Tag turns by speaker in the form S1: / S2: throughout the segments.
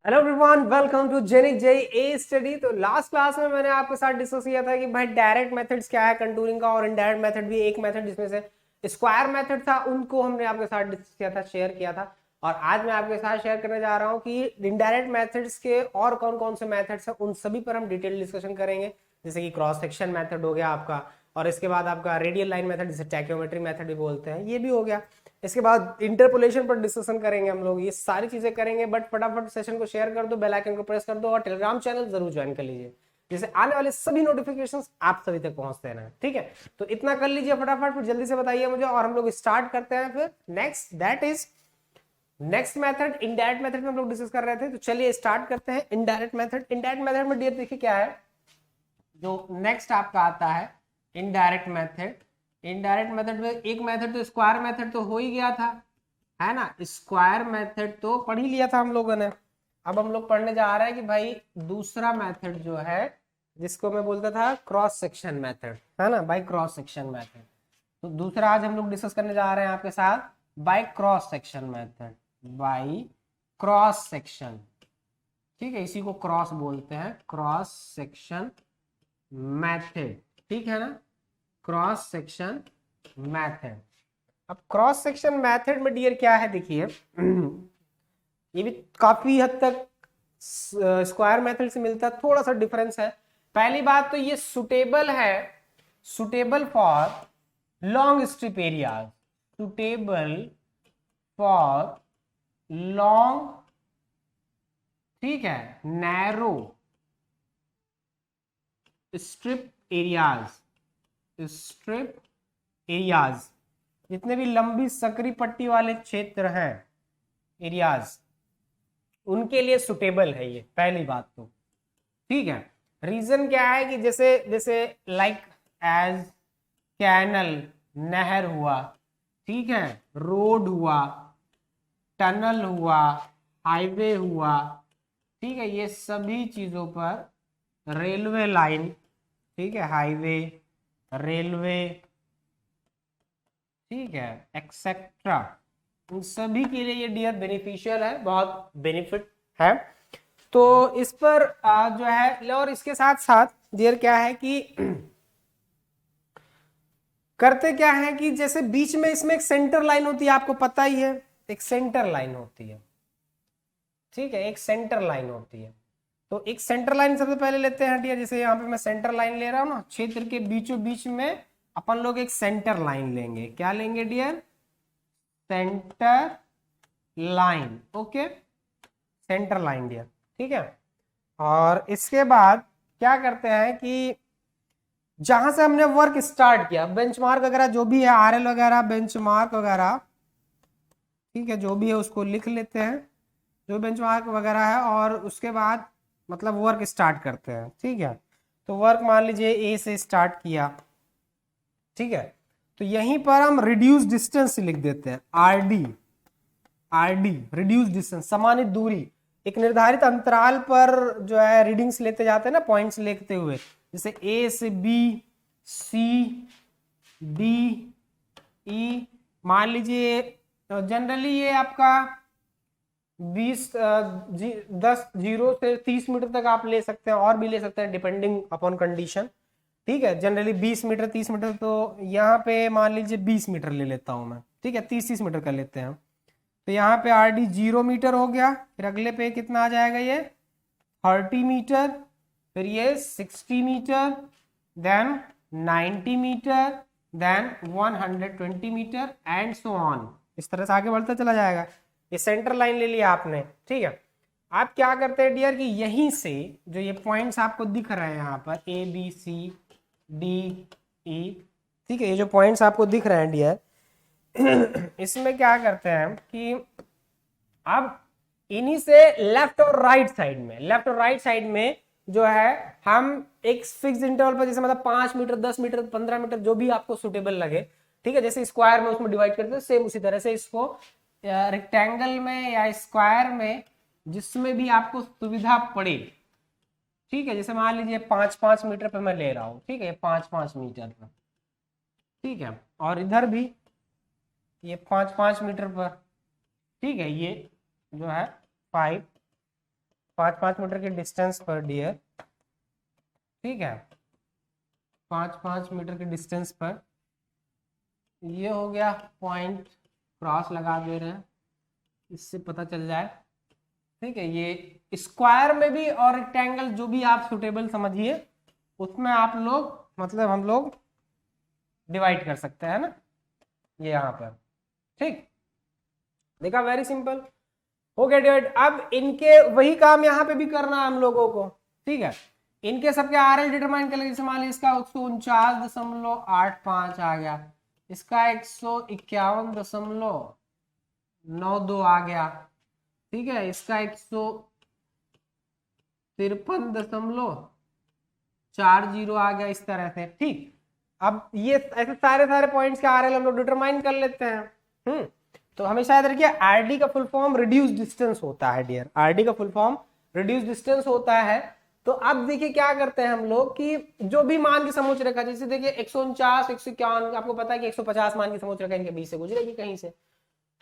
S1: Hello everyone, welcome to जेनिक JEE a study. तो last class में मैंने आपके साथ डिस्कस किया था कि भाई डायरेक्ट मेथड्स क्या है कंटूरिंग का, और इनडायरेक्ट मेथड भी एक मेथड जिसमें से स्क्वायर मेथड था, उनको हमने आपके साथ डिस्कस किया था, शेयर किया था। और आज मैं आपके साथ शेयर करने जा रहा हूँ कि इनडायरेक्ट मेथड्स के और कौन कौन से मेथड्स हैं, उन सभी पर हम डिटेल डिस्कशन करेंगे। जैसे कि क्रॉस सेक्शन मेथड हो गया आपका, और इसके बाद आपका रेडियल लाइन मेथड जिसे टैक्योमेट्री मेथड भी बोलते हैं, ये भी हो गया। इसके बाद इंटरपोलेशन पर डिस्कशन करेंगे हम लोग, ये सारी चीजें करेंगे। बट फटाफट सेशन को शेयर कर दो, बेल आइकन को प्रेस कर दो, और टेलीग्राम चैनल जरूर ज्वाइन कर लीजिए, जिससे आने वाले सभी नोटिफिकेशंस आप सभी तक पहुंचते हैं। ठीक है, तो इतना कर लीजिए फटाफट, फिर जल्दी से बताइए मुझे, और हम लोग स्टार्ट करते हैं। फिर next that is next method, indirect method में हम लोग डिस्कस कर रहे थे, तो चलिए स्टार्ट करते हैं। इनडायरेक्ट मेथड, इनडायरेक्ट मेथड में डियर देखिए क्या है जो नेक्स्ट आपका आता है। इनडायरेक्ट मेथड, इनडायरेक्ट मेथड में एक मेथड तो स्क्वायर मेथड तो हो ही गया था, है ना। स्क्वायर मेथड तो पढ़ ही लिया था हम लोगों ने। अब हम लोग पढ़ने जा रहे हैं कि भाई दूसरा मेथड जो है, जिसको मैं बोलता था क्रॉस सेक्शन मेथड, है ना भाई, क्रॉस सेक्शन मेथड। तो दूसरा आज हम लोग डिस्कस करने जा रहे हैं आपके साथ by cross section method, by cross section. ठीक है, इसी को क्रॉस बोलते हैं, क्रॉस सेक्शन मेथड। ठीक है ना, क्रॉस सेक्शन मेथड। अब क्रॉस सेक्शन मेथड में डियर क्या है देखिए, ये भी काफी हद तक स्क्वायर मेथड से मिलता है, थोड़ा सा डिफरेंस है। पहली बात तो ये सुटेबल है, suitable for long strip areas, suitable for long, ठीक है, narrow strip areas, strip areas, जितने भी लंबी सकरी पट्टी वाले क्षेत्र हैं, एरियाज, उनके लिए सुटेबल है ये, पहली बात तो। ठीक है, रीजन क्या है कि जैसे जैसे लाइक एज कैनल, नहर हुआ, ठीक है, रोड हुआ, टनल हुआ, हाईवे हुआ, ठीक है, ये सभी चीजों पर रेलवे लाइन, ठीक है, हाईवे, रेलवे, ठीक है, एक्सेट्रा, उन सभी के लिए ये डियर बेनिफिशियल है, बहुत बेनिफिट है। तो इस पर जो है, और इसके साथ साथ डियर क्या है कि करते क्या है कि जैसे बीच में इसमें एक सेंटर लाइन होती है, आपको पता ही है, एक सेंटर लाइन होती है, ठीक है, एक सेंटर लाइन होती है। तो एक सेंटर लाइन सबसे पहले लेते हैं डियर, जैसे यहाँ पे मैं सेंटर लाइन ले रहा हूँ ना, क्षेत्र के बीचों बीच में अपन लोग एक सेंटर लाइन लेंगे। क्या लेंगे dear? Center line, okay, center line dear, ठीक है। और इसके बाद क्या करते हैं कि जहां से हमने वर्क स्टार्ट किया, बेंचमार्क वगैरह जो भी है, आरएल वगैरह, बेंचमार्क वगैरह, ठीक है, जो भी है उसको लिख लेते हैं, जो बेंचमार्क वगैरह है, और उसके बाद मतलब वर्क स्टार्ट करते हैं। ठीक है, तो वर्क मान लीजिए ए से स्टार्ट किया, ठीक है, तो यहीं पर हम रिड्यूस डिस्टेंस लिख देते हैं, आरडी, आरडी रिड्यूस डिस्टेंस, समानित दूरी। एक निर्धारित अंतराल पर जो है रीडिंग्स लेते जाते हैं ना, पॉइंट्स लेते हुए, जैसे ए से बी, सी, डी, ई, मान लीजिए जनरली ये आपका 10 जीरो से 30 मीटर तक आप ले सकते हैं, और भी ले सकते हैं डिपेंडिंग अपॉन कंडीशन। ठीक है, जनरली 20 मीटर 30 मीटर, तो यहाँ पे मान लीजिए 20 मीटर ले लेता हूं मैं, ठीक है, 30 मीटर कर लेते हैं। तो यहाँ पे आर डी 0 मीटर हो गया, फिर अगले पे कितना आ जाएगा, ये 30 मीटर, फिर ये 60 metre, then 90 metre, then 120 metre, and so on. इस तरह से आगे बढ़ता चला जाएगा। ये सेंटर लाइन ले लिया आपने, ठीक है। आप क्या करते हैं डियर कि यहीं से जो ये पॉइंट्स आपको दिख रहे हैं यहाँ पर, A B C D E, ठीक है, ये जो पॉइंट्स आपको दिख रहे हैं डियर, इसमें क्या करते हैं कि अब इन्हीं से लेफ्ट और राइट साइड में, लेफ्ट और राइट साइड में जो है हम एक फिक्स इंटरवल पर, जैसे मतलब 5 मीटर 10 मीटर 15 मीटर जो भी आपको सुटेबल लगे, ठीक है, जैसे स्क्वायर में उसमें डिवाइड करते हैं, सेम उसी तरह से इसको रेक्टेंगल में या स्क्वायर में जिसमें भी आपको सुविधा पड़े, ठीक है, जैसे मान लीजिए 5-5 मीटर पे मैं ले रहा हूँ, ठीक है, 5-5 मीटर पर, ठीक है, और इधर भी ये 5-5 मीटर पर, ठीक है, ये जो है 5 5-5 मीटर के डिस्टेंस पर डियर, ठीक है, 5-5 मीटर के डिस्टेंस पर, ये हो गया पॉइंट, क्रॉस लगा दे रहे हैं, इससे पता चल जाए, ठीक है। ये स्क्वायर में भी और रेक्टेंगल जो भी आप सुटेबल समझिए उसमें आप लोग मतलब हम लोग डिवाइड कर सकते हैं ना, ये यहाँ पर, ठीक, देखा, वेरी सिंपल हो गया डिवाइड। अब इनके वही काम यहाँ पे भी करना है हम लोगों को, ठीक है। इनके सबके RL डिटरमाइन कर लेंगे, जैसे मान लीजिए इसका 149.85 आ गया, इसका 151.92 आ गया, ठीक है, इसका 153.40 आ गया, इस तरह से, ठीक। अब ये ऐसे सारे सारे पॉइंट्स के RL हम लोग डिटरमाइन कर लेते हैं। तो हमेशा याद रखिए RD का फुल फॉर्म रिड्यूस डिस्टेंस होता है डियर, RD का फुल फॉर्म रिड्यूस डिस्टेंस होता है। तो अब देखिए क्या करते हैं हम लोग कि जो भी मान की समोच्च रेखा, जैसे देखिए 149, 151, आपको पता है कि 150 मान की समोच्च रेखा इनके बीच से गुजरेगी कहीं से,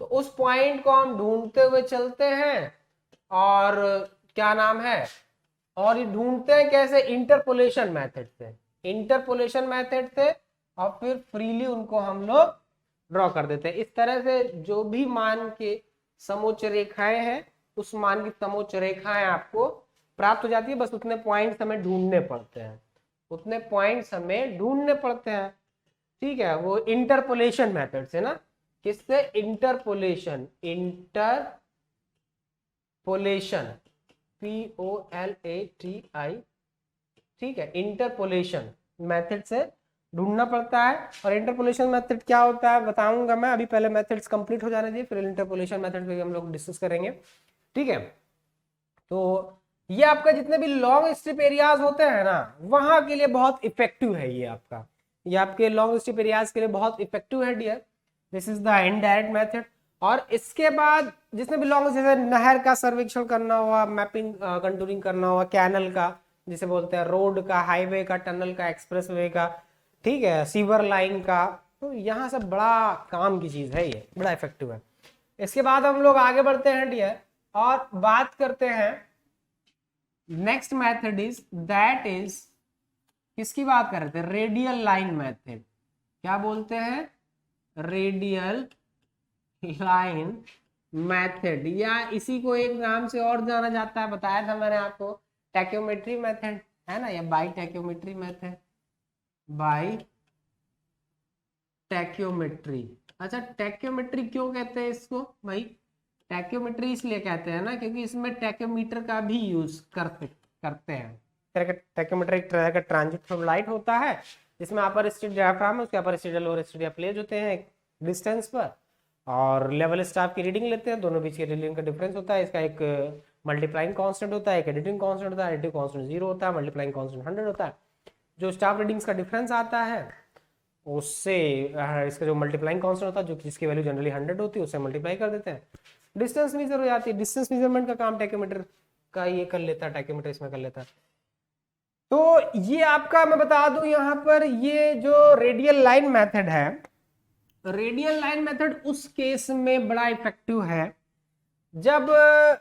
S1: तो उस पॉइंट को हम ढूंढते हुए चलते हैं, और क्या नाम है, और ये ढूंढते हैं कैसे, इंटरपोलेशन मेथड से, इंटरपोलेशन मेथड से, और फिर फ्रीली उनको हम लोग ड्रॉ कर देते हैं। इस तरह से जो भी मान के समोच्च रेखाएं हैं उस मान की समोच्च रेखाएं आपको प्राप्त हो जाती है, बस उतने पॉइंट्स हमें ढूंढने पड़ते हैं, उतने पॉइंट्स हमें ढूंढने पड़ते हैं, ठीक है, वो इंटरपोलेशन मेथड से ना, किससे, इंटरपोलेशन, इंटरपोलेशन, POLATI, ठीक है, इंटरपोलेशन मेथड से ढूंढना पड़ता है। और इंटरपोलेशन मेथड क्या होता है बताऊंगा मैं, अभी पहले मेथड्स कंप्लीट हो जाने दीजिए, फिर इंटरपोलेशन मेथड पे हम लोग डिस्कस करेंगे, ठीक है। तो ये आपका जितने भी लॉन्ग स्ट्रिप एरियाज होते हैं ना, वहां के लिए बहुत इफेक्टिव है ये आपका, ये आपके लॉन्ग स्ट्रिप एरियाज के लिए बहुत इफेक्टिव है dear, this is the indirect method. और इसके बाद जिसने भी लॉन्ग, जैसे नहर का सर्वेक्षण करना हुआ, मैपिंग कंटूरिंग करना हुआ, कैनल का जिसे बोलते हैं, रोड का, हाईवे का, टनल का, एक्सप्रेसवे का, ठीक है, सीवर लाइन का, तो यहाँ से बड़ा काम की चीज है, ये बड़ा इफेक्टिव है। इसके बाद हम लोग आगे बढ़ते हैं डियर और बात करते हैं next method is, that is, किसकी बात कर रहे थे, रेडियल लाइन मेथड, क्या बोलते हैं, रेडियल लाइन मेथड, या इसी को एक नाम से और जाना जाता है, बताया था मैंने आपको, टैक्योमेट्री मेथड है ना, या by tacheometry method, by tacheometry. अच्छा, टैक्योमेट्री क्यों कहते हैं इसको भाई, टैक्योमेट्री इसलिए कहते हैं ना क्योंकि इसमें टैक्योमीटर का भी यूज करते हैं। टैक्योमीटर एक तरह का ट्रांजिट फ्रॉम लाइट होता है, जिसमें अपर स्टेट डायफ्राम है, उसके अपर स्टेट लोअर स्टेट प्लेज होते हैं एक डिस्टेंस पर, और लेवल स्टाफ की रीडिंग लेते हैं, दोनों बीच की रीडिंग का डिफरेंस होता है, इसका एक मल्टीप्लाइंग कांस्टेंट होता है, एक एडिटिंग कांस्टेंट होता है, एडिटिव कांस्टेंट 0 होता है, मल्टीप्लाइंग कांस्टेंट 100 होता है। जो स्टाफ रीडिंग्स का डिफरेंस आता है उससे इसका जो मल्टीप्लाइंग कांस्टेंट होता है, जो जिसकी वैल्यू जनरली 100 होती है, उससे मल्टीप्लाई कर देते हैं, डिस्टेंस मेजर हो जाती है। डिस्टेंस मेजरमेंट का काम टैक्योमीटर का ये कर लेता है, टैक्योमीटर इसमें कर लेता है। तो ये आपका मैं बता दूं यहाँ पर, ये जो रेडियल लाइन मेथड है, रेडियल लाइन मेथड उस केस में बड़ा इफेक्टिव है जब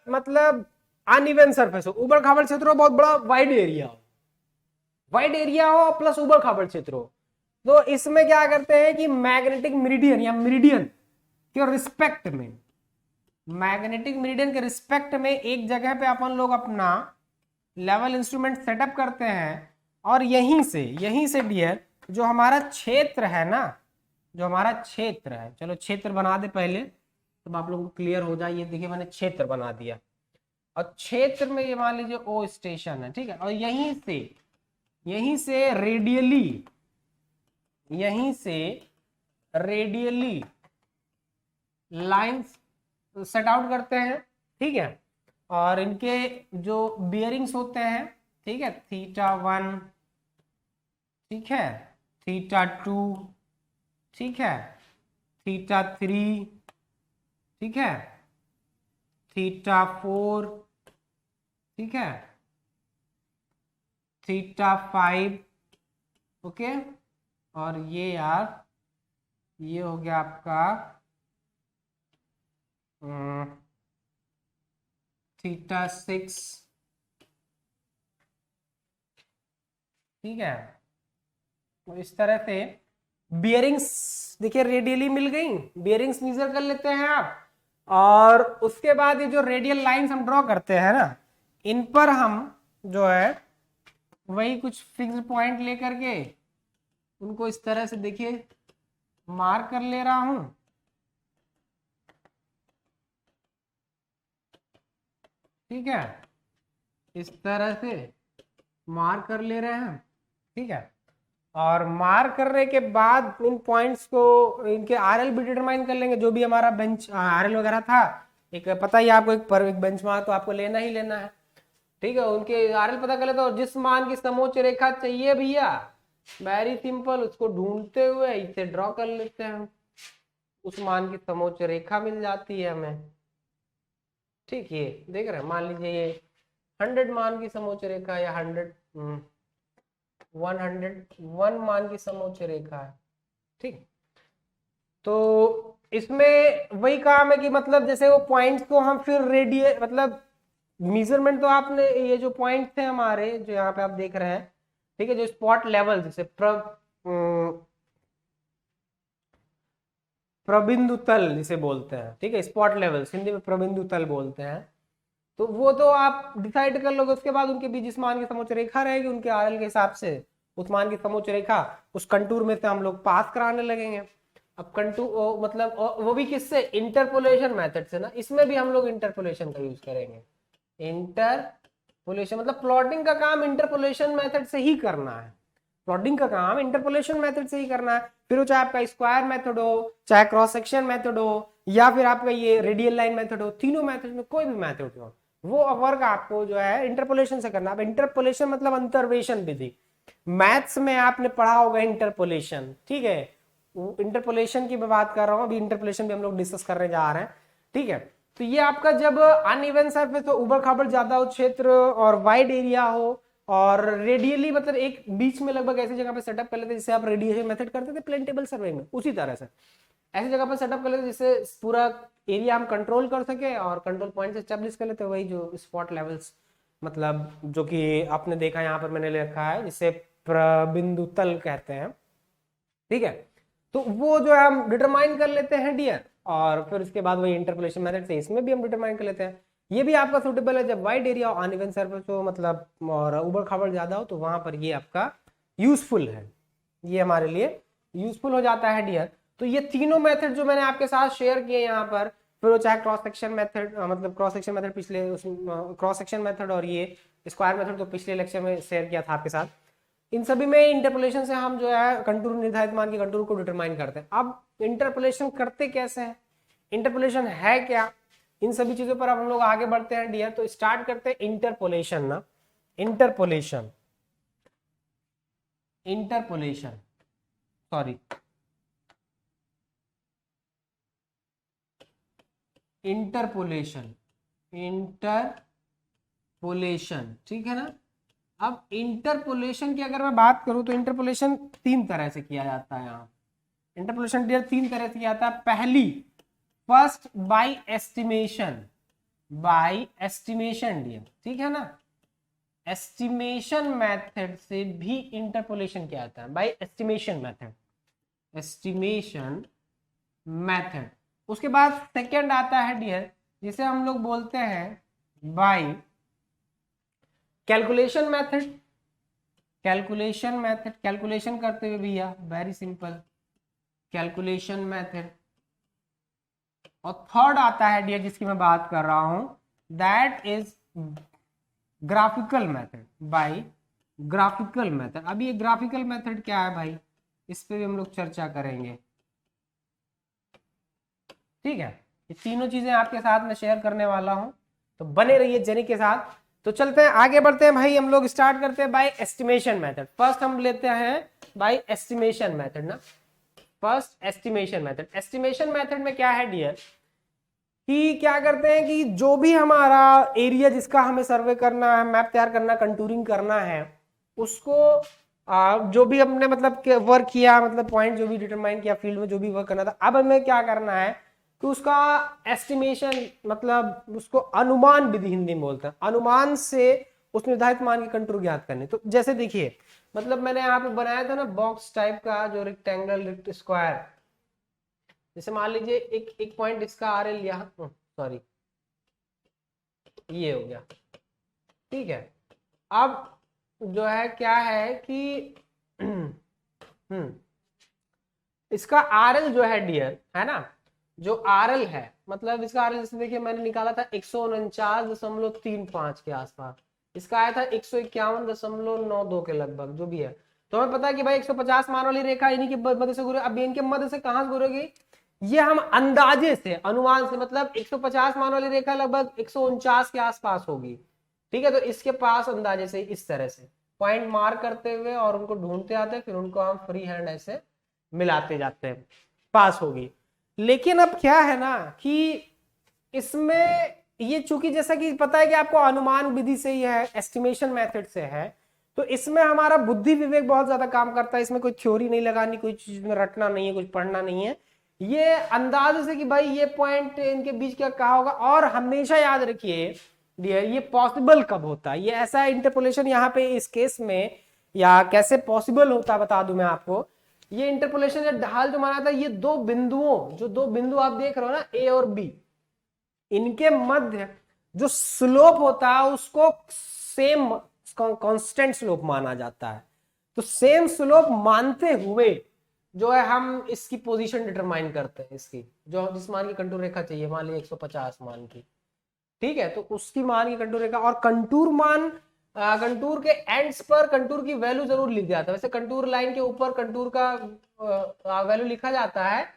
S1: मतलब अनइवन सरफेस हो, उबड़ खाबड़ क्षेत्र हो, बहुत बड़ा वाइड एरिया हो, वाइड एरिया हो प्लस उबड़ खाबड़ क्षेत्र हो, तो इसमें क्या करते हैं कि मैग्नेटिक मेरिडियन या मेरिडियन के रिस्पेक्ट में, मैग्नेटिक मेरिडियन के रिस्पेक्ट में एक जगह पे अपन लोग अपना लेवल इंस्ट्रूमेंट सेटअप करते हैं, और यहीं से डियर जो हमारा क्षेत्र है ना, जो हमारा क्षेत्र है, चलो क्षेत्र बना दे पहले तब आप लोगों को क्लियर हो जाए। ये देखिए मैंने क्षेत्र बना दिया, और क्षेत्र में ये मान लीजिए ओ स्टेशन है, ठीक है, और यहीं से रेडियली लाइंस सेट आउट करते हैं, ठीक है, और इनके जो बियरिंग्स होते हैं, ठीक है, θ1, ठीक है, θ2, ठीक है, θ3, ठीक है, θ4, ठीक है, θ5, ओके, और ये यार ये हो गया आपका θ6, ठीक है। तो इस तरह से बियरिंग्स देखिए रेडियली मिल गई, बियरिंग्स मेजर कर लेते हैं आप, और उसके बाद ये जो रेडियल लाइंस हम ड्रॉ करते हैं ना, इन पर हम जो है वही कुछ फिक्स पॉइंट लेकर के उनको इस तरह से देखिए मार्क कर ले रहा हूं। ठीक है, इस तरह से मार्क कर ले रहे हैं। ठीक है, और मार्क करने के बाद इन पॉइंट्स को इनके आरएल भी डिटरमाइन कर लेंगे, जो भी हमारा बेंच आरएल वगैरह था। एक पता ही आपको, एक बेंचमार्क तो आपको लेना ही लेना है। ठीक है, उनके आरएल पता कर लेते, और जिस मान की समोच्च रेखा चाहिए भैया, वेरी सिंपल, उसको ढूंढते हुए इसे ड्रॉ कर लेते हैं, उस मान की समोच्च रेखा मिल जाती है हमें। ठीक, ये देख रहे हैं, मान लीजिए ये 100 मान की समोच्च रेखा या 101 मान की समोच्च रेखा है। ठीक, तो इसमें वही काम है कि मतलब जैसे वो पॉइंट्स को हम फिर रेडिय मतलब मेजरमेंट तो आपने ये जो पॉइंट थे हमारे जो यहाँ पे आप देख रहे हैं, ठीक है, जो स्पॉट लेवल जैसे प्रबिंदु तल जिसे बोलते हैं, ठीक है, स्पॉट लेवल हिंदी में प्रबिंदु तल बोलते हैं, तो वो तो आप डिसाइड कर लोगे। उसके बाद उनके बीच जिस मान की समोच्च रेखा रहेगी उनके आरएल के हिसाब से उस मान की समोच्च रेखा उस कंटूर में से हम लोग पास कराने लगेंगे। अब कंटूर मतलब वो भी किससे, इंटरपोलेशन मेथड से ना, इसमें भी हम लोग इंटरपोलेशन का यूज करेंगे। इंटरपोलेशन मतलब प्लॉटिंग का काम इंटरपोलेशन मेथड से ही करना है, प्लॉटिंग का काम इंटरपोलेशन मेथड से ही करना है। फिर वो चाहे आपका स्क्वायर मेथड हो, चाहे क्रॉस सेक्शन मेथड हो, या फिर आपका ये रेडियल लाइन मेथड हो, तीनों मेथड में कोई भी मेथड हो, वो वर्क आपको जो है इंटरपोलेशन से करना। अब इंटरपोलेशन मतलब अंतर्वेशन विधि, मैथ्स में आपने पढ़ा होगा इंटरपोलेशन। ठीक है, इंटरपोलेशन की मैं बात कर रहा हूं, अभी इंटरपोलेशन भी हम लोग डिस्कस करने जा रहे हैं। ठीक है, तो ये आपका जब अनइवन सरफेस हो, उबड़ खाबड़ ज्यादा हो क्षेत्र और वाइड एरिया हो, और रेडियली मतलब एक बीच में लगभग ऐसी जगह पे सेटअप कर लेते जिससे आप रेडिएशन मेथड करते थे प्लेन टेबल सर्वे में, उसी तरह से ऐसी जगह पर सेटअप कर लेते जिससे पूरा एरिया हम कंट्रोल कर सके और कंट्रोल पॉइंट से एस्टेब्लिश कर लेते, वही जो स्पॉट लेवल्स मतलब जो कि आपने देखा यहाँ पर मैंने लिखा है जिसे प्रबिंदु तल कहते हैं। ठीक है, तो वो जो है हम डिटरमाइन कर लेते हैं डियर, और फिर उसके बाद वही इंटरपोलेशन मेथड से इसमें भी हम डिटरमाइन कर लेते हैं। ये भी आपका सूटेबल है जब वाइड एरिया और अनइवन सरफेस हो, मतलब और उबड़ खाबड़ ज्यादा हो, तो वहां पर ये आपका यूजफुल है, ये हमारे लिए यूजफुल हो जाता है डियर। तो ये तीनों मेथड जो मैंने आपके साथ शेयर किए यहाँ पर, फिर वो चाहे क्रॉस सेक्शन मेथड मतलब क्रॉस सेक्शन मेथड पिछले क्रॉस सेक्शन मेथड और ये स्क्वायर मेथड तो पिछले लेक्चर में शेयर किया था आपके साथ, इन सभी में इंटरपोलेशन से हम जो है कंटूर निर्धारित मान के कंटूर को डिटरमाइन करते हैं। अब इंटरपोलेशन करते कैसे हैं, इंटरपोलेशन है क्या, इन सभी चीजों पर अब हम लोग आगे बढ़ते हैं डियर। तो स्टार्ट करते हैं इंटरपोलेशन ना, interpolation interpolation sorry interpolation interpolation, ठीक है ना। अब इंटरपोलेशन की अगर मैं बात करूं तो इंटरपोलेशन तीन तरह से किया जाता है। यहाँ इंटरपोलेशन डियर तीन तरह से किया जाता है। पहली, first by estimation, by estimation dear, ठीक है ना, एस्टिमेशन मेथड से भी इंटरपोलेशन किया जाता है, by estimation method, estimation method. उसके बाद सेकंड आता है डियर जिसे हम लोग बोलते हैं by calculation method, calculation method, calculation करते हुए भैया वेरी सिंपल कैलकुलेशन मेथड। और थर्ड आता है डियर जिसकी मैं बात कर रहा हूं, that is graphical method, by graphical method. अभी ये ग्राफिकल मेथड क्या है भाई, इस पे भी हम लोग चर्चा करेंगे। ठीक है, ये तीनों चीजें आपके साथ में शेयर करने वाला हूं, तो बने रहिए जेनिक के साथ। तो चलते हैं आगे बढ़ते हैं भाई, हम लोग स्टार्ट करते हैं बाय एस्टिमेशन मेथड। फर्स्ट हम लेते हैं बाय एस्टिमेशन मेथड ना, first estimation method. Estimation method में क्या है डियर कि क्या करते हैं कि जो भी हमारा एरिया जिसका हमें सर्वे करना है, मैप तैयार करना, कंटूरिंग करना है, उसको जो भी हमने मतलब वर्क किया, मतलब पॉइंट जो भी डिटरमाइन किया, फील्ड में जो भी वर्क करना था, अब हमें क्या करना है कि उसका एस्टिमेशन मतलब उसको अनुमान विधि हिंदी में बोलते हैं, अनुमान से उस निर्धारित मान की कंटूर ज्ञात करनी। तो जैसे देखिए मतलब मैंने यहाँ पे बनाया था ना बॉक्स टाइप का, जो रेक्टेंगल स्क्वायर, जैसे मान लीजिए एक पॉइंट इसका आर एल यहाँ, सॉरी ये हो गया, ठीक है। अब जो है क्या है कि इसका आर एल जो है डियर, है ना, जो आर एल है, मतलब इसका आर एल जैसे देखिए मैंने निकाला था 149.35 के आसपास, इसका आया था 151.92 के लगभग, जो भी है। तो हमें पता है कि भाई 150 मान वाली रेखा इन्हीं के मध्य से गुजरे। अब इनके मध्य से कहां से गुजरेगी, ये हम अंदाजे से, अनुमान से, मतलब 150 मान वाली रेखा लगभग 149 के आसपास होगी, ठीक है। तो इसके पास अंदाजे से इस तरह से पॉइंट मार्क करते हुए और उनको ढूंढते आते हैं, फिर उनको हम फ्री हैंड ऐसे मिलाते जाते हैं, पास होगी। लेकिन अब क्या है ना कि इसमें ये चूंकि जैसा कि पता है कि आपको अनुमान विधि से ही है, एस्टिमेशन मेथड से है, तो इसमें हमारा बुद्धि विवेक बहुत ज्यादा काम करता है। इसमें कोई थ्योरी नहीं लगानी, कोई चीज में रटना नहीं है, कुछ पढ़ना नहीं है, ये अंदाज से कि भाई ये पॉइंट इनके बीच क्या कहा होगा। और हमेशा याद रखिए डियर, ये पॉसिबल कब होता है, ये ऐसा इंटरपोलेशन यहाँ पे इस केस में या कैसे पॉसिबल होता है बता दूं मैं आपको। ये इंटरपोलेशन या ढाल जो माना था, ये दो बिंदुओं, जो दो बिंदु आप देख रहे हो ना ए और बी, इनके मध्य जो स्लोप होता है उसको सेम कांस्टेंट स्लोप माना जाता है। तो सेम स्लोप मानते हुए जो है हम इसकी पोजीशन डिटरमाइन करते हैं, इसकी जो जिस मान की कंटूर रेखा चाहिए, मान लीजिए 150 मान की, ठीक है। तो उसकी मान की कंटूर रेखा और कंटूर मान, कंटूर के एंड्स पर कंटूर की वैल्यू जरूर लिख जाता है। वैसे कंटूर लाइन के ऊपर कंटूर का वैल्यू लिखा जाता है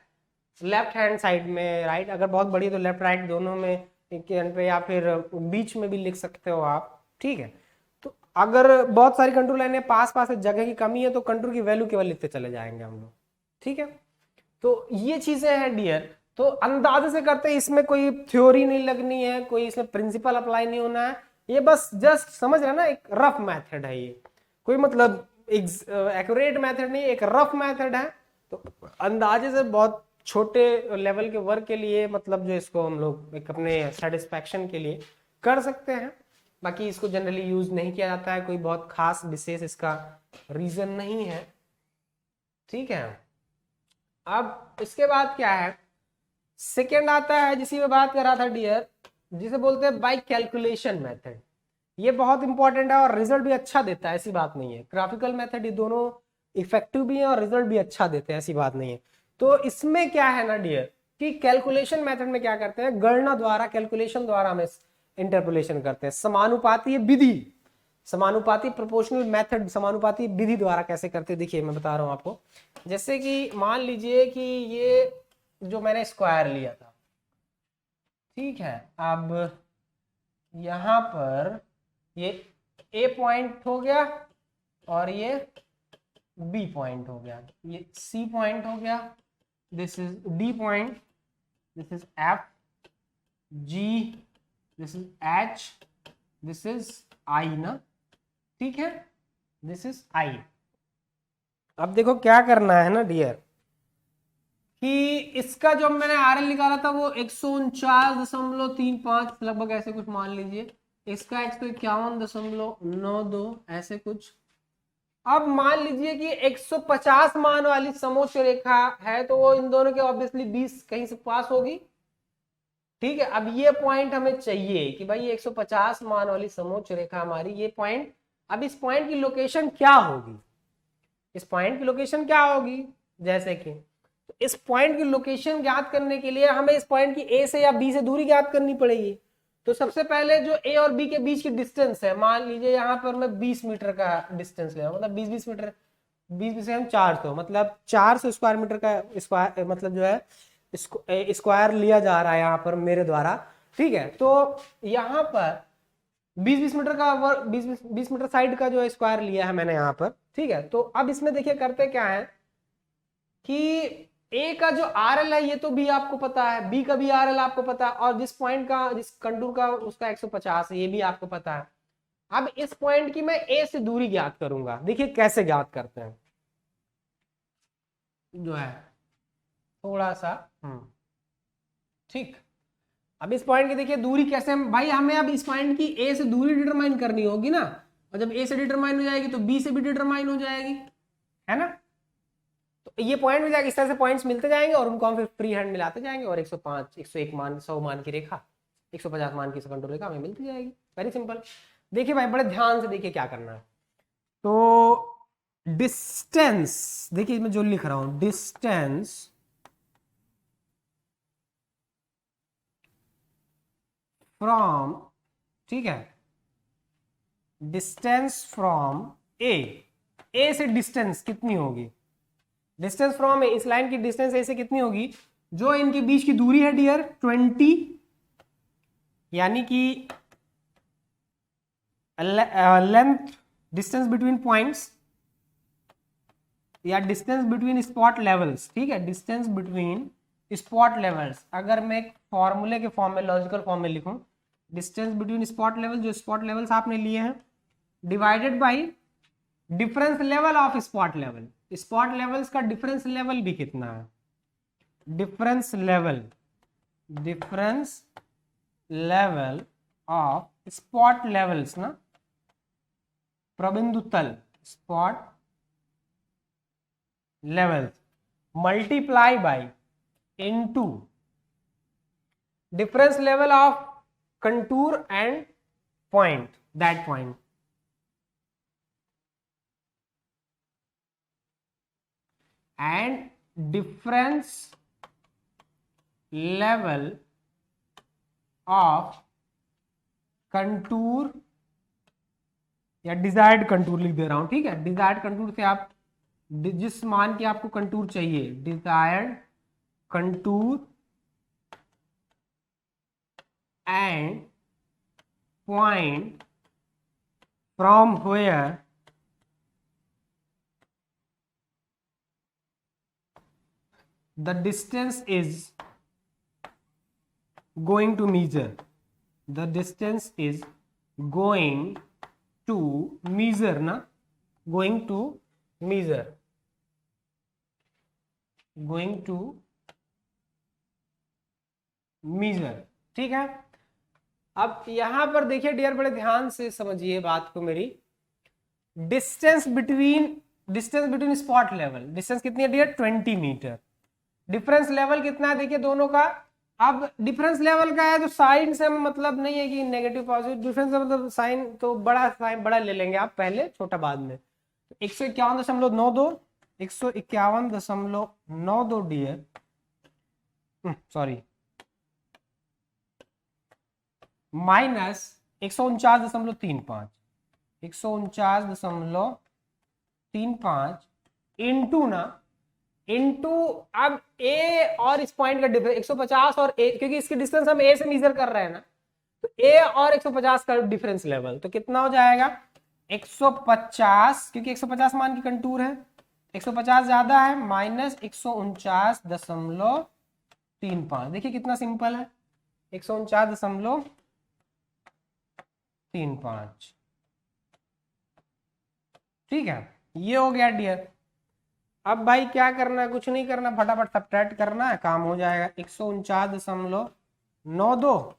S1: लेफ्ट हैंड साइड में, राइट अगर बहुत बड़ी है तो लेफ्ट राइट दोनों में एक एंड पे, या फिर बीच में भी लिख सकते हो आप, ठीक है। तो अगर बहुत सारी कंटूर लाइनें पास पास है, जगह की कमी है, तो कंटूर की वैल्यू केवल लिखते चले जाएंगे हम लोग, ठीक है। तो ये चीजें हैं डियर, तो अंदाजे से करते हैं, इसमें कोई थ्योरी नहीं लगनी है, कोई इसमें प्रिंसिपल अप्लाई नहीं होना है, ये बस जस्ट समझ रहे ना, एक रफ मेथड है ये, कोई मतलब एक्यूरेट मेथड नहीं, एक रफ मेथड है। तो अंदाजे से बहुत छोटे लेवल के वर्क के लिए, मतलब जो इसको हम लोग एक अपने सेटिस्फैक्शन के लिए कर सकते हैं, बाकी इसको जनरली यूज नहीं किया जाता है, कोई बहुत खास विशेष इसका रीजन नहीं है, ठीक है। अब इसके बाद क्या है, सेकेंड आता है जिसी में बात कर रहा था डियर, जिसे बोलते हैं बाय कैलकुलेशन मेथड। ये बहुत इंपॉर्टेंट है और रिजल्ट भी अच्छा देता है, ऐसी बात नहीं है। ग्राफिकल मेथड, ये दोनों इफेक्टिव भी है और रिजल्ट भी अच्छा देते हैं, ऐसी बात नहीं है। तो इसमें क्या है ना डियर कि कैलकुलेशन मेथड में क्या करते हैं, गणना द्वारा, कैलकुलेशन द्वारा हम इंटरपोलेशन करते हैं। समानुपाती विधि, समानुपाती प्रोपोर्शनल मेथड, समानुपाती विधि द्वारा कैसे करते हैं, देखिए मैं बता रहा हूं आपको। जैसे कि मान लीजिए कि ये जो मैंने स्क्वायर लिया था, ठीक है। अब यहां पर ये ए पॉइंट हो गया और ये बी पॉइंट हो गया, ये सी पॉइंट हो गया, this is D point, this is F, G, this is H, this is I ना, ठीक है, दिस इज आई। अब देखो क्या करना है ना डियर कि इसका जो मैंने आर एल निकाला था वो 149.35 लगभग ऐसे कुछ मान लीजिए, इसका 151.92 ऐसे कुछ। अब मान लीजिए कि 150 मान वाली समोच्च रेखा है, तो वो इन दोनों के ऑब्वियसली 20 कहीं से पास होगी, ठीक है। अब ये पॉइंट हमें चाहिए कि भाई 150 मान वाली समोच्च रेखा हमारी, ये पॉइंट, अब इस पॉइंट की लोकेशन क्या होगी, इस पॉइंट की लोकेशन क्या होगी, जैसे कि इस पॉइंट की लोकेशन ज्ञात करने के लिए हमें इस पॉइंट की ए से या बी से दूरी ज्ञात करनी पड़ेगी। तो सबसे पहले जो ए और बी के बीच की डिस्टेंस है, मान लीजिए यहाँ पर मैं 20 मीटर का डिस्टेंस ले रहा हूँ, मतलब 20 मीटर, 20 से हम 400, मतलब 400 स्क्वायर मीटर का स्क्वायर, मतलब जो है स्क्वायर लिया जा रहा है यहाँ पर मेरे द्वारा, ठीक है। तो यहाँ पर 20 मीटर का 20 मीटर साइड का जो है स्क्वायर लिया है मैंने यहाँ पर, ठीक है। तो अब इसमें देखिए करते क्या है कि ए का जो आर एल है ये तो भी आपको पता है, बी का भी आर एल आपको पता है, और जिस पॉइंट का, जिस कंटूर का उसका 150 है ये भी आपको पता है। अब इस पॉइंट की मैं ए से दूरी ज्ञात करूंगा, देखिए कैसे ज्ञात करते हैं, जो है थोड़ा सा ठीक। अब इस पॉइंट की देखिए दूरी कैसे, भाई हमें अब इस पॉइंट की ए से दूरी डिटरमाइन करनी होगी ना, और जब ए से डिटरमाइन हो जाएगी तो बी से भी डिटरमाइन हो जाएगी, है ना। तो ये पॉइंट मिल जाएगा, इस तरह से पॉइंट्स मिलते जाएंगे और उनको हम फिर फ्री हैंड मिलाते जाएंगे और 105 101 मान 100 मान की रेखा 150 मान की कंट्रोल रेखा हमें मिलती जाएगी। Very simple. देखिए भाई बड़े ध्यान से देखिए क्या करना है। तो डिस्टेंस, देखिए मैं जो लिख रहा हूं, डिस्टेंस फ्रॉम, ठीक है, डिस्टेंस फ्रॉम ए से डिस्टेंस कितनी होगी, डिस्टेंस फ्रॉम ए, इस लाइन की डिस्टेंस ए से कितनी होगी, जो इनके बीच की दूरी है डियर 20, यानी कि लेंथ, डिस्टेंस बिटवीन पॉइंट्स या डिस्टेंस बिटवीन स्पॉट लेवल्स, ठीक है, डिस्टेंस बिटवीन स्पॉट लेवल्स। अगर मैं एक फॉर्मूले के फॉर्म में, लॉजिकल फॉर्म में लिखूं, डिस्टेंस बिटवीन स्पॉट लेवल, जो स्पॉट लेवल्स आपने लिए हैं, divided by difference level of spot level. Spot levels का डिफरेंस लेवल भी कितना है, difference level of spot levels ना, प्रबिंदु तल, spot levels multiply by into difference level of contour and point, that point, and difference level of contour या desired contour लिख दे रहा हूं, ठीक है। डिजायर्ड कंटूर से आप जिस मान की आपको कंटूर चाहिए, desired contour and point from where the distance is going to measure, the distance is going to measure ना, going to measure, going to measure, ठीक है। अब यहां पर देखिए डियर, बड़े ध्यान से समझिए बात को मेरी। Distance between spot level, distance कितनी है डियर, 20 मीटर। डिफरेंस लेवल कितना है देखिए दोनों का। अब डिफरेंस लेवल का है तो साइन से मतलब नहीं है कि नेगेटिव पॉजिटिव, डिफरेंस मतलब साइन तो बड़ा साइन बड़ा ले लेंगे आप पहले, छोटा बाद में। 151.92, 151.92 डियर, सॉरी, माइनस 149.35, 149.35 इंटू ना, इंटू, अब ए और इस पॉइंट का डिफरेंस 150 और ए, क्योंकि इसकी डिस्टेंस हम ए से मेजर कर रहे हैं ना, तो ए और 150 का डिफरेंस लेवल तो कितना हो जाएगा 150, क्योंकि 150 मान की कंटूर है, 150 ज्यादा है, माइनस 149.35। देखिए कितना सिंपल है, 149.35, ठीक है। ये हो गया डियर। अब भाई क्या करना है, कुछ नहीं करना, फटाफट सब्ट्रैक्ट करना है, काम हो जाएगा। 149.92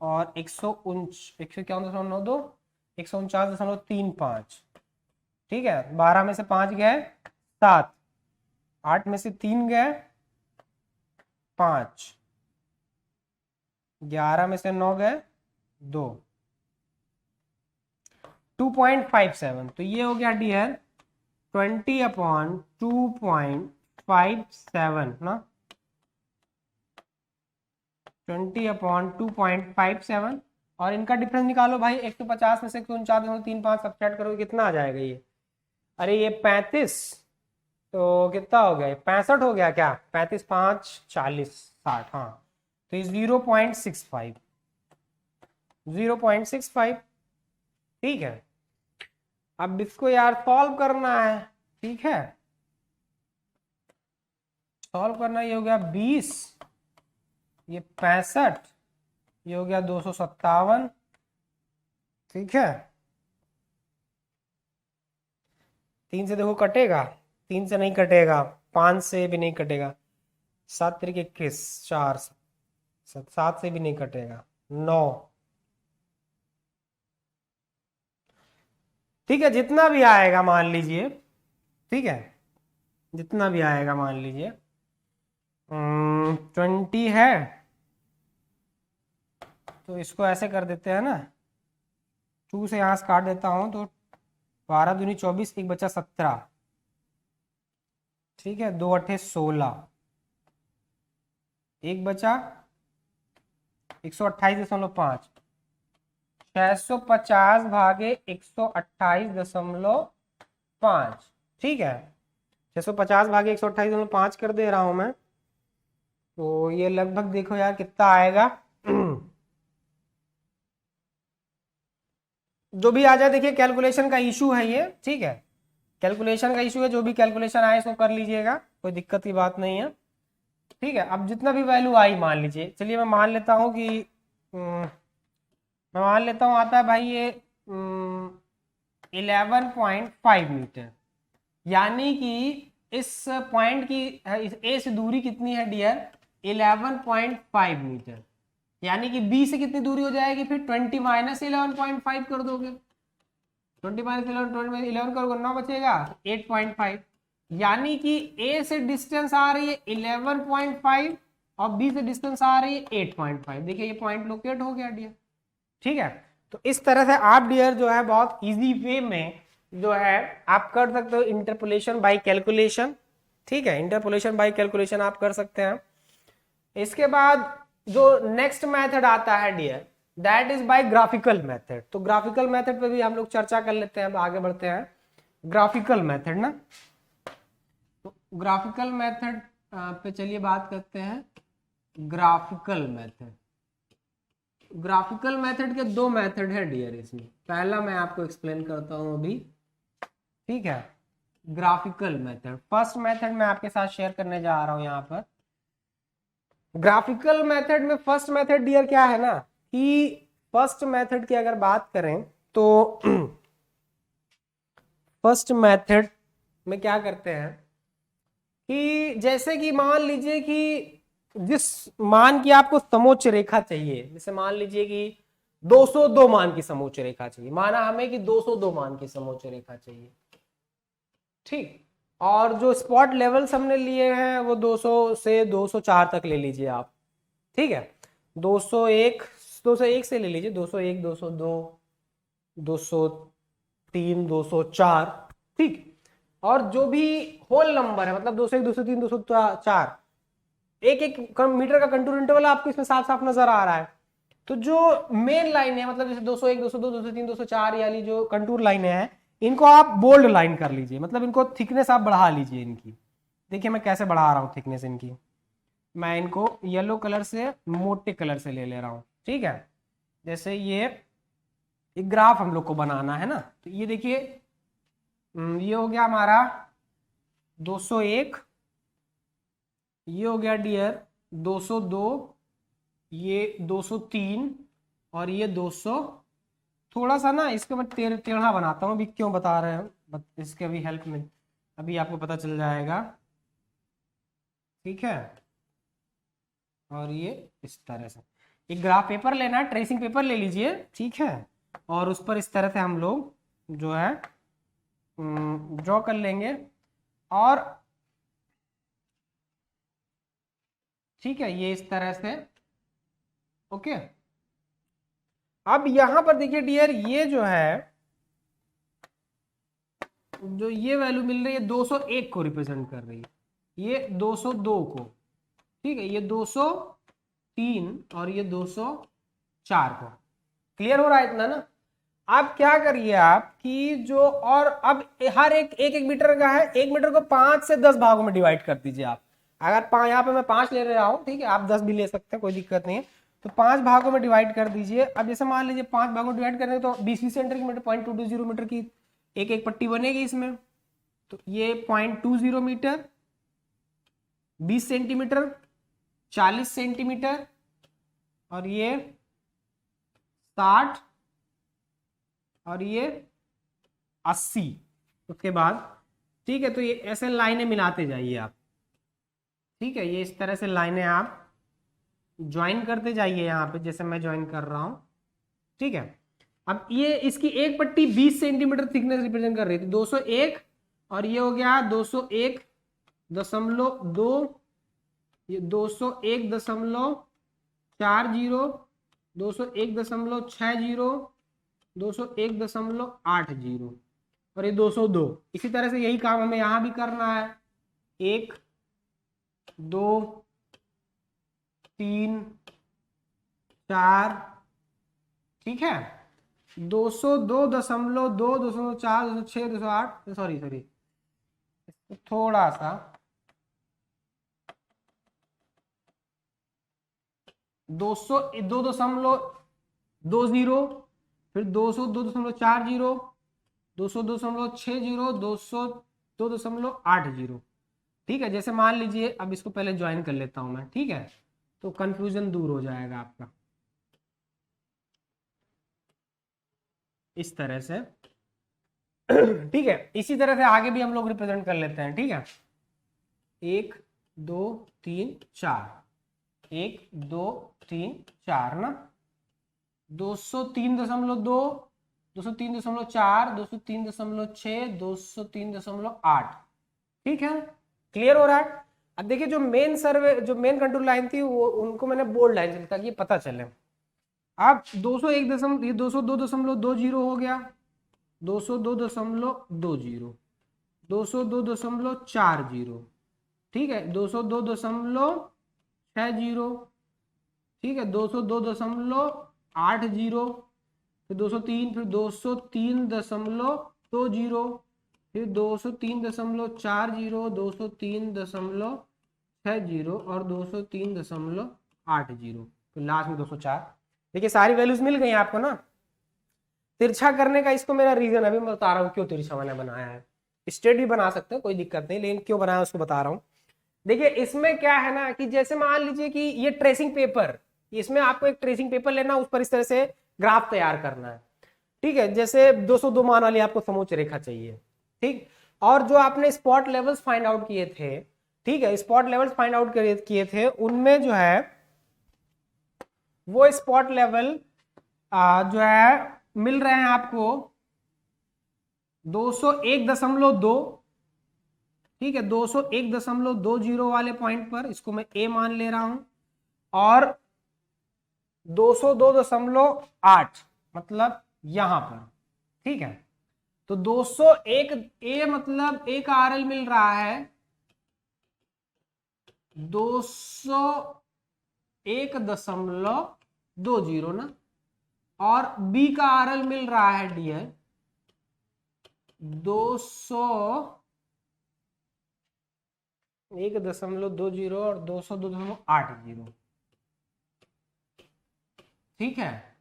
S1: और 151.92, 149.35, ठीक है। 12 में से 5 गए 7, 8 में से 3 गए 5, 11 में से 9 गए 2, 2.57। तो ये हो गया डियर 20/2.57 ना, 20/2.57, और इनका डिफरेंस निकालो भाई। 150 में से 149.35 सब्ट्रैक्ट करोगे कितना आ जाएगा ये, अरे ये 35, तो कितना हो गया 65 हो गया क्या, 35 5 40 60, हाँ, तो ये 0.65, 0.65, ठीक है। अब इसको यार सॉल्व करना है, ठीक है, सॉल्व करना। ये हो गया 20, ये 65, ये हो गया 257, ठीक है। 3 से देखो कटेगा, 3 से नहीं कटेगा, 5 से भी नहीं कटेगा, 7 तरीके 21, 4 7 से भी नहीं कटेगा, 9, ठीक है, जितना भी आएगा मान लीजिए, ठीक है, जितना भी आएगा मान लीजिए 20 है, तो इसको ऐसे कर देते हैं ना, 2 से यहाँ से काट देता हूँ तो 12 दूनी 24, एक बचा 17, ठीक है, 2 अट्ठे 16, एक बचा 128.5, 650 भागे 128.5, ठीक है, 650 भागे 128.5 कर दे रहा हूं मैं, तो ये लगभग देखो यार कितना आएगा जो भी आ जाए, देखिए कैलकुलेशन का इशू है ये, ठीक है, कैलकुलेशन का इशू है, जो भी कैलकुलेशन आए इसको कर लीजिएगा, कोई दिक्कत की बात नहीं है, ठीक है। अब जितना भी वैल्यू आई मान लीजिए, चलिए मैं मान लेता हूँ कि मैं मान लेता हूँ आता है भाई ये 11.5 मीटर, यानी कि इस पॉइंट की ए से दूरी कितनी है डियर, 11.5 मीटर, यानी कि बी से कितनी दूरी हो जाएगी फिर 20 माइनस 11.5 कर दोगे, 20 माइनस 11 करोगे 9 बचेगा 8.5, यानी कि ए से डिस्टेंस आ रही है 11.5 और बी से डिस्टेंस आ रही है 8.5, देखिए ये पॉइंट लोकेट हो गया डियर, ठीक है। तो इस तरह से आप डियर जो है बहुत इजी वे में जो है आप कर सकते हो इंटरपोलेशन बाय कैलकुलेशन, ठीक है, इंटरपोलेशन बाय कैलकुलेशन आप कर सकते हैं। इसके बाद जो नेक्स्ट मेथड आता है dear, that is by graphical method, तो ग्राफिकल मेथड पे भी हम लोग चर्चा कर लेते हैं, अब आगे बढ़ते हैं। ग्राफिकल मेथड ना, तो ग्राफिकल मेथड पे चलिए बात करते हैं। ग्राफिकल मेथड, ग्राफिकल मेथड के दो मेथड है डियर इसमें, पहला मैं आपको एक्सप्लेन करता हूं अभी, ठीक है। ग्राफिकल मेथड, फर्स्ट मेथड मैं आपके साथ शेयर करने जा रहा हूं यहां पर। ग्राफिकल मेथड में फर्स्ट मेथड डियर क्या है ना, कि फर्स्ट मेथड की अगर बात करें तो फर्स्ट मेथड में क्या करते हैं कि जैसे कि मान लीजिए कि जिस मान की आपको समोच्च रेखा चाहिए, जैसे मान लीजिए कि 202 मान की समोच्च रेखा चाहिए, माना हमें कि 202 मान की समोच्च रेखा चाहिए, ठीक, और जो स्पॉट लेवल्स हमने लिए हैं वो 200 से 204 तक ले लीजिए आप, ठीक है, 201 201 से ले लीजिए, 201 202 203 204, ठीक, और जो भी होल नंबर है मतलब 201 203 204, एक एक मीटर का कंटूर इंटरवल आपको इसमें साफ साफ नजर आ रहा है। तो जो मेन लाइन है मतलब जैसे 201 202 203 204 यानी जो कंटूर लाइनें हैं, इनको आप बोल्ड लाइन कर लीजिए, मतलब इनको थिकनेस आप बढ़ा लीजिए इनकी, देखिए मैं कैसे बढ़ा रहा हूँ थिकनेस इनकी, मैं इनको येलो कलर से मोटे कलर से ले रहा हूँ, ठीक है। जैसे ये एक ग्राफ हम लोग को बनाना है ना, तो ये देखिए ये हो गया हमारा 201, ये हो गया डियर 202, ये 203 और ये 200, थोड़ा सा ना इसको मैं टेढ़ा बनाता हूँ, अभी क्यों बता रहे हैं इसके अभी हेल्प में अभी आपको पता चल जाएगा, ठीक है। और ये इस तरह से एक ग्राफ पेपर लेना है, ट्रेसिंग पेपर ले लीजिए, ठीक है, और उस पर इस तरह से हम लोग जो है ड्रॉ कर लेंगे, और ठीक है ये इस तरह से, ओके। अब यहां पर देखिए डियर ये जो है, जो ये वैल्यू मिल रही है 201 को रिप्रेजेंट कर रही है, ये 202 को, ठीक है, ये 203 और ये 204 को, क्लियर हो रहा है इतना ना। आप क्या करिए आप कि जो, और अब हर एक एक मीटर का है, 1 मीटर को 5 से 10 भागों में डिवाइड कर दीजिए आप, अगर यहाँ पे मैं 5 ले रहा हूँ, ठीक है, आप 10 भी ले सकते हैं कोई दिक्कत नहीं है, तो 5 भागों में डिवाइड कर दीजिए। अब जैसे मान लीजिए 5 भागों में डिवाइड करेंगे तो 20 सेंटीमीटर 0.220 मीटर की एक एक पट्टी बनेगी इसमें, तो ये 0.20 मीटर, 20 सेंटीमीटर, 40 सेंटीमीटर, और ये 60, और ये 80, उसके बाद, ठीक है, तो ये ऐसे लाइनें मिलाते जाइए आप, ठीक है, ये इस तरह से लाइनें आप ज्वाइन करते जाइए यहाँ पे, जैसे मैं ज्वाइन कर रहा हूं, ठीक है। अब ये इसकी एक पट्टी 20 सेंटीमीटर थिकनेस रिप्रेजेंट कर रही थी, 201 और ये हो गया 201.2, ये 201.40, 201.60, 201.80 और ये 202। इसी तरह से यही काम हमें यहां भी करना है, 1 2 3 4, ठीक है, 202.2, 204, 206, 208, सॉरी थोड़ा सा 202.20, फिर 202.40, 202.60, 202.80, ठीक है। जैसे मान लीजिए, अब इसको पहले ज्वाइन कर लेता हूं मैं, ठीक है, तो कंफ्यूजन दूर हो जाएगा आपका इस तरह से, ठीक है। इसी तरह से आगे भी हम लोग रिप्रेजेंट कर लेते हैं, ठीक है, 1 2 3 4, 1 2 3 4 ना, 203.2, 203.4, 203.6, 203.8, ठीक है, क्लियर हो रहा है। अब देखिए जो मेन सर्वे, जो मेन कंट्रोल लाइन थी वो, उनको मैंने बोल्ड लाइन से लिखा कि ये पता चले। अब 202.20 हो गया, 202.20, 202.40, ठीक है, 202.60, ठीक है, 202.80, फिर 203, फिर 203.20, फिर 203.40, 203.60 और 203.80, फिर लास्ट में 204। देखिए सारी वैल्यूज मिल गई आपको ना। तिरछा करने का इसको मेरा रीजन अभी मैं बता रहा हूँ क्यों तिरछा मैंने बनाया है। स्ट्रेट भी बना सकते हैं, कोई दिक्कत नहीं, लेकिन क्यों बनाया उसको बता रहा हूँ। देखिए इसमें क्या है ना कि जैसे मान लीजिए कि ये ट्रेसिंग पेपर, इसमें आपको एक ट्रेसिंग पेपर लेना, उस पर इस तरह से ग्राफ तैयार करना है, ठीक है। जैसे 202 मान वाली आपको समोच्च रेखा चाहिए, ठीक, और जो आपने स्पॉट लेवल्स फाइंड आउट किए थे, ठीक है, स्पॉट लेवल्स फाइंड आउट किए थे, उनमें जो है वो स्पॉट लेवल जो है मिल रहे हैं आपको 201.2, ठीक है, 201.20 वाले पॉइंट पर, इसको मैं ए मान ले रहा हूं, और 202.8 मतलब यहां पर, ठीक है। तो 201 ए मतलब ए का आरएल मिल रहा है 201.20 ना, और बी का आरएल मिल रहा है डियर 201.20 और 202.80, ठीक है।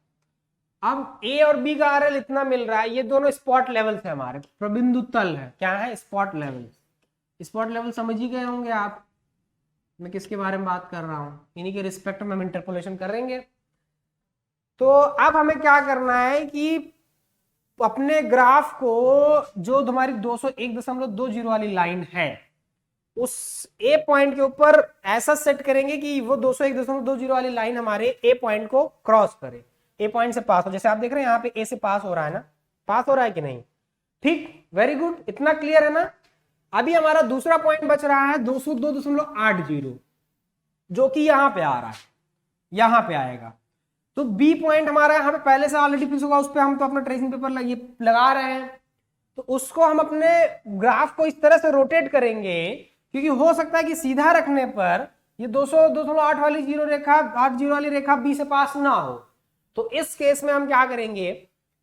S1: अब ए और बी का आरएल इतना मिल रहा है, ये दोनों स्पॉट लेवल्स है हमारे, प्रबिंदु तल है, क्या है, स्पॉट लेवल। स्पॉट लेवल समझ ही गए होंगे आप, मैं किसके बारे में बात कर रहा हूं, इन्हीं के रिस्पेक्ट में हम इंटरपोलेशन करेंगे। तो अब हमें क्या करना है कि अपने ग्राफ को, जो हमारी 201.20 वाली लाइन है, उस ए पॉइंट के ऊपर ऐसा सेट करेंगे कि वो 201.20 वाली लाइन हमारे ए पॉइंट को क्रॉस करे, ए पॉइंट से पास हो। जैसे आप देख रहे हैं यहाँ पे ए से पास हो रहा है ना, पास हो रहा है कि नहीं, ठीक, वेरी गुड, इतना क्लियर है ना। अभी हमारा दूसरा पॉइंट बच रहा है 202.80, जो कि यहां पे आ रहा है, यहां पे आएगा। तो बी पॉइंट हमारा यहाँ पे पहले से ऑलरेडी फिक्स होगा, उस पर हम तो अपना ट्रेसिंग पेपर लगा रहे हैं, तो उसको हम अपने ग्राफ को इस तरह से रोटेट करेंगे, क्योंकि हो सकता है कि सीधा रखने पर ये 202.8 वाली जीरो रेखा, 80 वाली रेखा बी से पास ना हो। तो इस केस में हम क्या करेंगे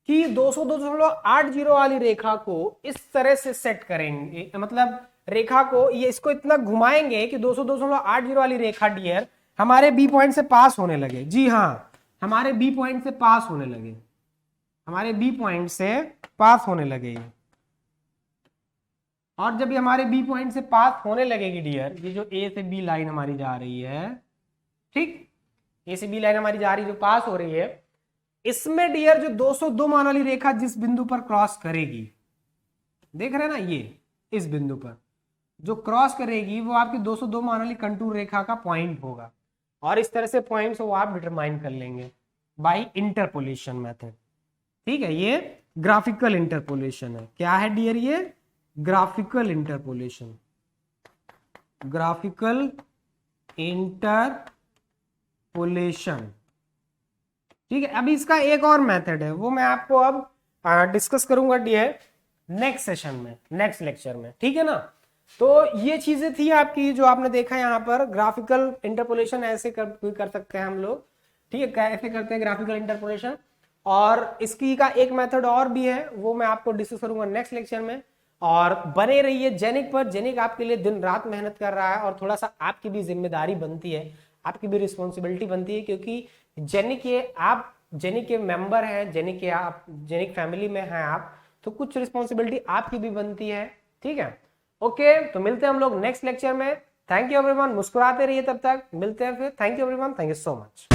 S1: कि 202.80 वाली रेखा को इस तरह से सेट करेंगे, मतलब रेखा को ये इसको इतना घुमाएंगे कि 202.80 वाली रेखा डियर हमारे बी पॉइंट से पास होने लगे। जी हाँ, हमारे बी पॉइंट से पास होने लगे, हमारे बी पॉइंट से पास होने लगे। और जब ये हमारे बी पॉइंट से पास होने लगेगी डियर, ये जो ए से बी लाइन हमारी जा रही है, ठीक, ए से बी लाइन हमारी जा रही है, जो पास हो रही है, इसमें डियर जो 202 मान वाली रेखा जिस बिंदु पर क्रॉस करेगी, देख रहे हैं ना, ये इस बिंदु पर जो क्रॉस करेगी वो आपकी 202 मान वाली कंटूर रेखा का पॉइंट होगा। और इस तरह से पॉइंट्स वो आप डिटरमाइन कर लेंगे बाय इंटरपोलेशन मेथड, ठीक है, ये ग्राफिकल इंटरपोलेशन है। क्या है डियर? ये ग्राफिकल इंटरपोलेशन, ग्राफिकल इंटरपोलेशन। ठीक है, अभी इसका एक और मेथड है, वो मैं आपको अब डिस्कस करूंगा डियर नेक्स्ट सेशन में, नेक्स्ट लेक्चर में। ठीक है ना? तो ये चीजें थी आपकी जो आपने देखा यहाँ पर। ग्राफिकल इंटरपोलेशन ऐसे कर सकते हैं हम लोग। ठीक है, कैसे करते हैं ग्राफिकल इंटरपोलेशन, और इसकी का एक मेथड और भी है, वो मैं आपको डिस्कस करूंगा नेक्स्ट लेक्चर में। और बने रहिए जेनिक पर। जेनिक आपके लिए दिन रात मेहनत कर रहा है, और थोड़ा सा आपकी भी जिम्मेदारी बनती है, आपकी भी रिस्पॉन्सिबिलिटी बनती है, क्योंकि जेनिक ये आप जेनिक के मेंबर हैं, जेनिक के आप जेनिक फैमिली में हैं आप, तो कुछ रिस्पॉन्सिबिलिटी आपकी भी बनती है। ठीक है, ओके, तो मिलते हैं हम लोग नेक्स्ट लेक्चर में। थैंक यू एवरीवन, मुस्कुराते रहिए, तब तक मिलते हैं फिर। Thank you everyone, thank you so much.